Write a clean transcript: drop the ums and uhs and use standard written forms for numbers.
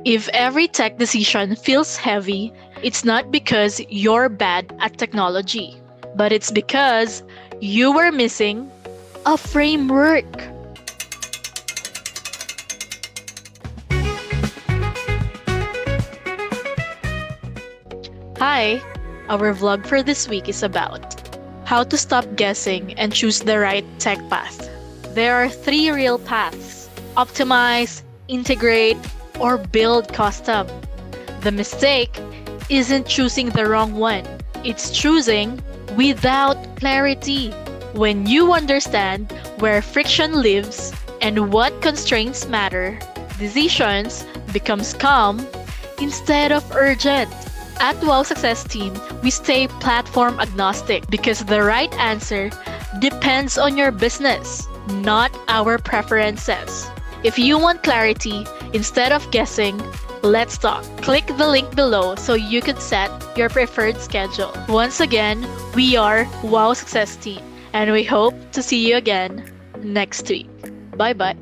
If every tech decision feels heavy, it's not because you're bad at technology, but it's because you were missing a framework. Hi, our vlog for this week is about how to stop guessing and choose the right tech path. There are three real paths: optimize, integrate, or build custom. The mistake isn't choosing the wrong one, it's choosing without clarity. When you understand where friction lives and what constraints matter, decisions becomes calm instead of urgent. At Wow Success Team, we stay platform agnostic because the right answer depends on your business, not our preferences. If you want clarity instead of guessing, let's talk. Click the link below so you can set your preferred schedule. Once again, we are Wow Success Team, and we hope to see you again next week. Bye bye.